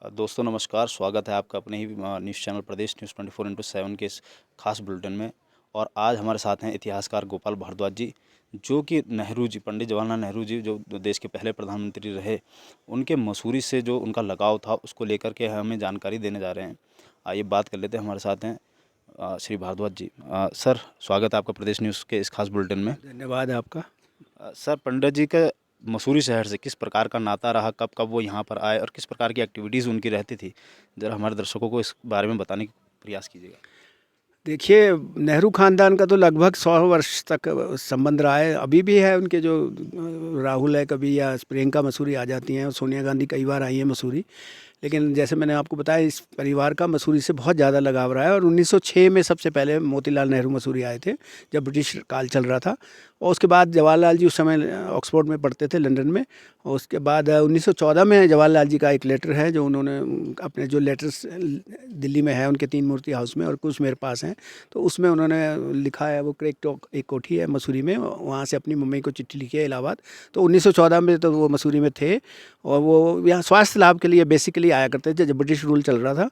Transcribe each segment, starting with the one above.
दोस्तों नमस्कार, स्वागत है आपका अपने ही न्यूज़ चैनल प्रदेश न्यूज़ 24/7 के इस खास बुलेटिन में। और आज हमारे साथ हैं इतिहासकार गोपाल भारद्वाज जी, जो कि नेहरू जी, पंडित जवाहरलाल नेहरू जी जो देश के पहले प्रधानमंत्री रहे, उनके मसूरी से जो उनका लगाव था उसको लेकर के हमें जानकारी देने जा रहे हैं। आइए बात कर लेते हैं। हमारे साथ हैं श्री भारद्वाज जी। सर, स्वागत है आपका प्रदेश न्यूज़ के इस खास बुलेटिन में। धन्यवाद आपका। सर, पंडित जी का मसूरी शहर से किस प्रकार का नाता रहा, कब कब वो यहाँ पर आए और किस प्रकार की एक्टिविटीज़ उनकी रहती थी, ज़रा हमारे दर्शकों को इस बारे में बताने का प्रयास कीजिएगा। देखिए, नेहरू ख़ानदान का तो लगभग 100 वर्ष तक संबंध रहा है। अभी भी है उनके जो राहुल है कभी, या प्रियंका मसूरी आ जाती हैं, और सोनिया गांधी कई बार आई हैं मसूरी। लेकिन जैसे मैंने आपको बताया, इस परिवार का मसूरी से बहुत ज़्यादा लगाव रहा है। और 1906 में सबसे पहले मोतीलाल नेहरू मसूरी आए थे, जब ब्रिटिश काल चल रहा था। और उसके बाद जवाहरलाल जी उस समय ऑक्सफोर्ड में पढ़ते थे, लंदन में। और उसके बाद 1914 में जवाहरलाल जी का एक लेटर है, जो उन्होंने अपने जो लेटर्स दिल्ली में है उनके 3 मूर्ति हाउस में, और कुछ मेरे पास हैं, तो उसमें उन्होंने लिखा है। वो क्रेक टॉक एक कोठी है मसूरी में, वहाँ से अपनी मम्मी को चिट्ठी लिखी है इलाहाबाद। तो 1914 में तो वो मसूरी में थे, और वो यहाँ स्वास्थ्य लाभ के लिए बेसिकली आया करते थे जब ब्रिटिश रूल चल रहा था।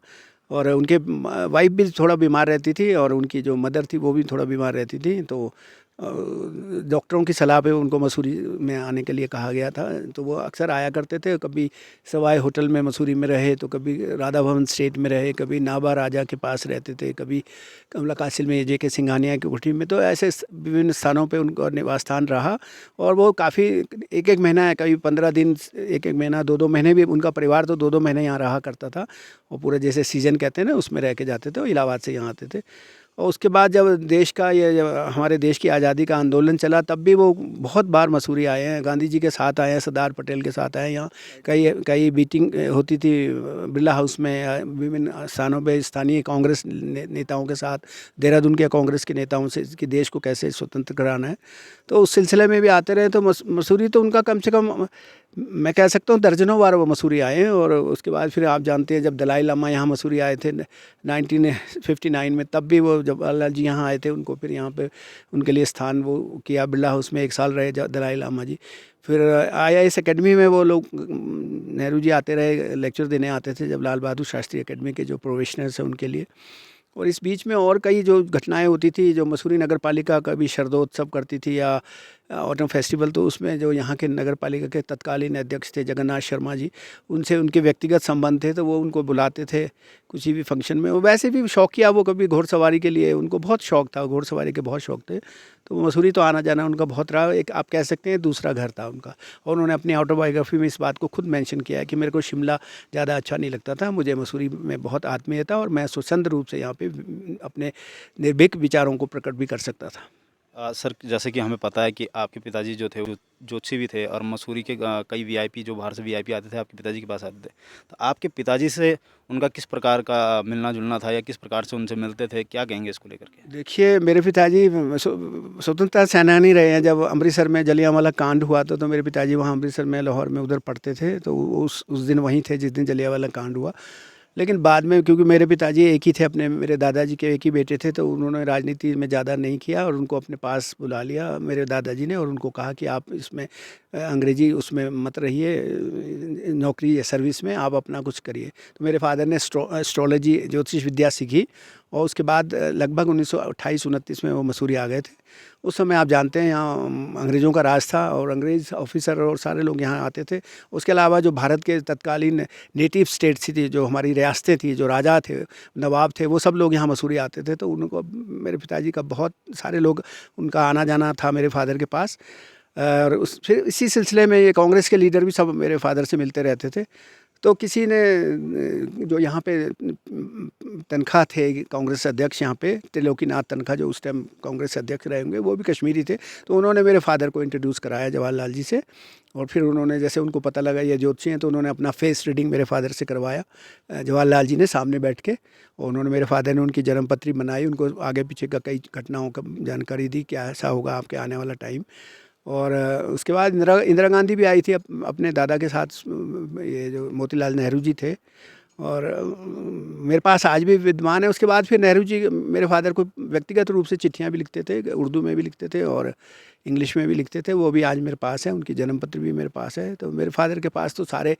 और उनके वाइफ भी थोड़ा बीमार रहती थी, और उनकी जो मदर थी वो भी थोड़ा बीमार रहती थी। तो डॉक्टरों की सलाह पे उनको मसूरी में आने के लिए कहा गया था। तो वो अक्सर आया करते थे। कभी सवाई होटल में मसूरी में रहे, तो कभी राधा भवन स्टेट में रहे, कभी नाभा राजा के पास रहते थे, कभी कमला कासिल में जे के सिंघानिया की कोठी में। तो ऐसे विभिन्न स्थानों पे उनका निवास स्थान रहा। और वो काफ़ी एक एक महीना है, कभी 15 दिन, एक एक महीना, 2-2 महीने भी उनका परिवार तो 2-2 महीने यहाँ रहा करता था। और पूरे जैसे सीज़न कहते हैं ना, उसमें रह के जाते थे, और इलाहाबाद से यहाँ आते थे। और उसके बाद जब देश का जब हमारे देश की आज़ादी का आंदोलन चला, तब भी वो बहुत बार मसूरी आए हैं। गांधी जी के साथ आए हैं, सरदार पटेल के साथ आए हैं। यहाँ कई कई मीटिंग होती थी बिरला हाउस में, या विभिन्न स्थानों पे स्थानीय कांग्रेस नेताओं के साथ, देहरादून के कांग्रेस के नेताओं से, कि देश को कैसे स्वतंत्र कराना है। तो उस सिलसिले में भी आते रहे। तो मसूरी तो उनका कम से कम, मैं कह सकता हूँ, दर्जनों बार वो मसूरी आए हैं। और उसके बाद फिर आप जानते हैं, जब दलाई लामा यहाँ मसूरी आए थे 1959 में, तब भी वो जवाहरलाल जी यहाँ आए थे। उनको फिर यहाँ पे उनके लिए स्थान वो किया, बिरला हाउस में 1 साल रहे दलाई लामा जी। फिर IIS एकेडमी में वो लोग, नेहरू जी आते रहे, लेक्चर देने आते थे, जब लाल बहादुर शास्त्री एकेडमी के जो प्रोफेशनल्स हैं उनके लिए। और इस बीच में और कई जो घटनाएं होती थी, जो मसूरी नगर पालिका कभी शरदोत्सव करती थी, या ऑटम फेस्टिवल, तो उसमें जो यहाँ के नगर पालिका के तत्कालीन अध्यक्ष थे जगन्नाथ शर्मा जी, उनसे उनके व्यक्तिगत संबंध थे, तो वो उनको बुलाते थे किसी भी फंक्शन में। वो वैसे भी शौकिया, वो कभी घोड़सवारी के लिए उनको बहुत शौक था, घोड़सवारी के बहुत शौक थे। तो मसूरी तो आना जाना उनका बहुत रहा, एक आप कह सकते हैं दूसरा घर था उनका। और उन्होंने अपनी ऑटोबायोग्राफी में इस बात को खुद मेंशन किया है कि मेरे को शिमला ज़्यादा अच्छा नहीं लगता था, मुझे मसूरी में बहुत आत्मीयता, और मैं स्वतंत्र रूप से यहाँ पे अपने निर्भीक विचारों को प्रकट भी कर सकता था। सर, जैसे कि हमें पता है कि आपके पिताजी जो थे वो ज्योतिषी भी थे और मसूरी के कई वीआईपी, जो बाहर से वीआईपी आते थे, आपके पिताजी के पास आते थे। तो आपके पिताजी से उनका किस प्रकार का मिलना जुलना था, या किस प्रकार से उनसे मिलते थे, क्या कहेंगे इसको लेकर के? देखिए, मेरे पिताजी स्वतंत्रता सेनानी रहे हैं। जब अमृतसर में जलियांवाला कांड हुआ तो मेरे पिताजी वहाँ अमृतसर में, लाहौर में उधर पढ़ते थे। तो उस दिन वहीं थे जिस दिन जलियांवाला कांड हुआ। लेकिन बाद में, क्योंकि मेरे पिताजी एक ही थे, अपने मेरे दादाजी के एक ही बेटे थे, तो उन्होंने राजनीति में ज़्यादा नहीं किया, और उनको अपने पास बुला लिया मेरे दादाजी ने, और उनको कहा कि आप इसमें अंग्रेजी उसमें मत रहिए, नौकरी या सर्विस में आप अपना कुछ करिए। तो मेरे फादर ने एस्ट्रोलॉजी, ज्योतिष विद्या सीखी। और उसके बाद लगभग 1928-29 में वो मसूरी आ गए थे। उस समय आप जानते हैं, यहाँ अंग्रेज़ों का राज था, और अंग्रेज़ ऑफिसर और सारे लोग यहाँ आते थे। उसके अलावा जो भारत के तत्कालीन नेटिव स्टेट्स थी, जो हमारी रियासतें थी, जो राजा थे, नवाब थे, वो सब लोग यहाँ मसूरी आते थे। तो उनको, मेरे पिताजी का बहुत सारे लोग, उनका आना जाना था मेरे फादर के पास। और फिर इसी सिलसिले में ये कांग्रेस के लीडर भी सब मेरे फादर से मिलते रहते थे। तो किसी ने, जो यहाँ पे तनख्वाह थे कांग्रेस अध्यक्ष यहाँ पे, त्रिलोकीनाथ तनख्वाह, जो उस टाइम कांग्रेस अध्यक्ष रहे होंगे, वो भी कश्मीरी थे। तो उन्होंने मेरे फादर को इंट्रोड्यूस कराया जवाहरलाल जी से। और फिर उन्होंने, जैसे उनको पता लगा ये ज्योतिषी हैं, तो उन्होंने अपना फेस रीडिंग मेरे फादर से करवाया, जवाहरलाल जी ने सामने बैठ के। और उन्होंने, मेरे फादर ने उनकी जन्मपत्री बनाई, उनको आगे पीछे का कई घटनाओं का जानकारी दी, क्या ऐसा होगा आपके आने वाला टाइम। और उसके बाद इंदिरा गांधी भी आई थी अपने दादा के साथ, ये जो मोतीलाल नेहरू जी थे। और मेरे पास आज भी विद्यमान है। उसके बाद फिर नेहरू जी मेरे फादर को व्यक्तिगत रूप से चिट्ठियाँ भी लिखते थे, उर्दू में भी लिखते थे और इंग्लिश में भी लिखते थे। वो भी आज मेरे पास है, उनकी जन्म पत्र भी मेरे पास है। तो मेरे फादर के पास तो सारे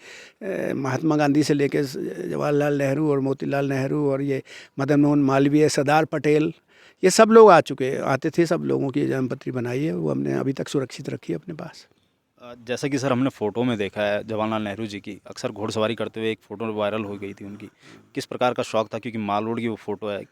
महात्मा गांधी से लेके जवाहरलाल नेहरू और मोतीलाल नेहरू और ये मदन मोहन मालवीय, सरदार पटेल, ये सब लोग आते थे। सब लोगों की जन्म पत्री बनाई है, वो हमने अभी तक सुरक्षित रखी है अपने पास। जैसा कि सर हमने फ़ोटो में देखा है जवाहरलाल नेहरू जी की अक्सर घोड़सवारी करते हुए एक फ़ोटो वायरल हो गई थी उनकी। किस प्रकार का शौक था, क्योंकि माल रोड की वो फ़ोटो है,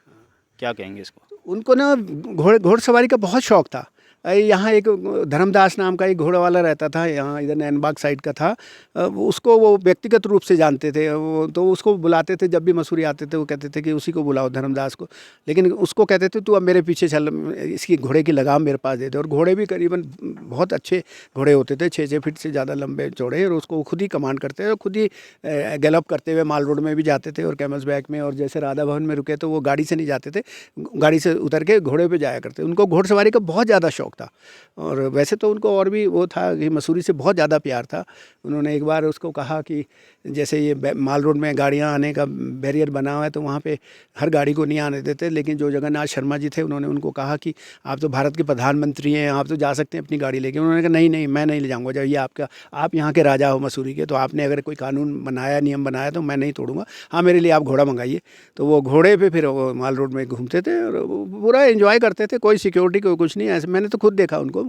क्या कहेंगे इसको? उनको ना घोड़सवारी का बहुत शौक था। यहाँ एक धर्मदास नाम का एक घोड़ा वाला रहता था, यहाँ इधर नैनबाग साइड का था। उसको वो व्यक्तिगत रूप से जानते थे, वो तो उसको बुलाते थे जब भी मसूरी आते थे। वो कहते थे कि उसी को बुलाओ, धर्मदास को। लेकिन उसको कहते थे तू अब मेरे पीछे चल, इसकी घोड़े की लगाम मेरे पास दे दे। और घोड़े भी करीबन बहुत अच्छे घोड़े होते थे, 6-6 फीट से ज़्यादा लंबे चौड़े, और उसको खुद ही कमांड करते थे और खुद ही गैलअप करते हुए माल रोड में भी जाते थे और कैमल्स बैक में। और जैसे राधा भवन में रुके तो वो गाड़ी से नहीं जाते थे, गाड़ी से उतर के घोड़े पे जाया करते। उनको घोड़सवारी का बहुत ज़्यादा शौक था। और वैसे तो उनको और भी वो था कि मसूरी से बहुत ज़्यादा प्यार था। उन्होंने एक बार उसको कहा कि जैसे ये माल रोड में गाड़ियाँ आने का बैरियर बना हुआ है, तो वहाँ पे हर गाड़ी को नहीं आने देते। लेकिन जो जगन्नाथ शर्मा जी थे, उन्होंने उनको कहा कि आप तो भारत के प्रधानमंत्री हैं, आप तो जा सकते हैं अपनी गाड़ी लेके। उन्होंने कहा नहीं नहीं, मैं नहीं ले जाऊँगा। जब ये आप यहाँ के राजा हो मसूरी के, तो आपने अगर कोई कानून बनाया, नियम बनाया, तो मैं नहीं तोड़ूंगा। हाँ, मेरे लिए आप घोड़ा मंगाइए। तो वो घोड़े पे फिर वो माल रोड में घूमते थे और पूरा एंजॉय करते थे। कोई सिक्योरिटी कोई कुछ नहीं। ऐसे मैंने तो खुद देखा उनको।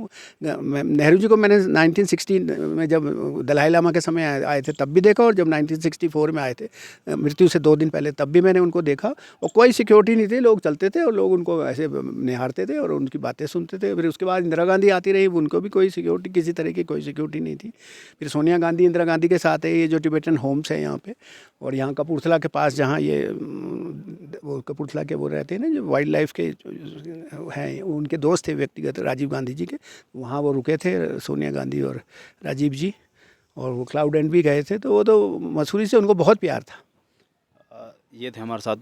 नेहरू जी को मैंने 1916 में जब दलाई लामा के समय आए थे तब भी देखा, और जब 1964 में आए थे मृत्यु से 2 दिन पहले, तब भी मैंने उनको देखा। और कोई सिक्योरिटी नहीं थी, लोग चलते थे और लोग उनको ऐसे निहारते थे और उनकी बातें सुनते थे। फिर उसके बाद इंदिरा गांधी आती रही, उनको भी कोई सिक्योरिटी, किसी तरह की कोई सिक्योरिटी नहीं थी। फिर सोनिया गांधी, इंदिरा गांधी के साथ है ये जो टिबेटन होम्स है यहाँ पे, और यहाँ कपूरथला के पास जहाँ ये वो कपूरथला के वो रहते हैं ना, जो वाइल्ड लाइफ के हैं, उनके दोस्त थे व्यक्तिगत राजीव गांधी जी के। वहाँ वो रुके थे, सोनिया गांधी और राजीव जी, और वो क्लाउड एंड भी गए थे। तो वो तो मसूरी से उनको बहुत प्यार था। ये थे हमारे साथ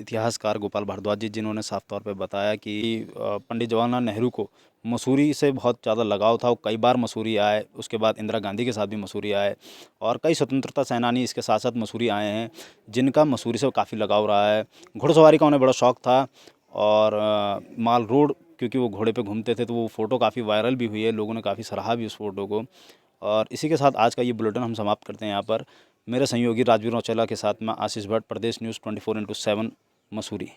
इतिहासकार गोपाल भारद्वाज जी, जिन्होंने साफ तौर पे बताया कि पंडित जवाहरलाल नेहरू को मसूरी से बहुत ज़्यादा लगाव था। वो कई बार मसूरी आए, उसके बाद इंदिरा गांधी के साथ भी मसूरी आए, और कई स्वतंत्रता सेनानी इसके साथ साथ मसूरी आए हैं, जिनका मसूरी से काफ़ी लगाव रहा है। घुड़सवारी का उन्हें बड़ा शौक़ था, और माल रोड क्योंकि वो घोड़े पे घूमते थे, तो वो फ़ोटो काफ़ी वायरल भी हुई है, लोगों ने काफ़ी सराहा भी उस फ़ोटो को। और इसी के साथ आज का ये बुलेटिन हम समाप्त करते हैं यहाँ पर। मेरे सहयोगी राजवीर रौचेला के साथ मैं आशीष भट्ट, प्रदेश न्यूज़ 24x7 मसूरी।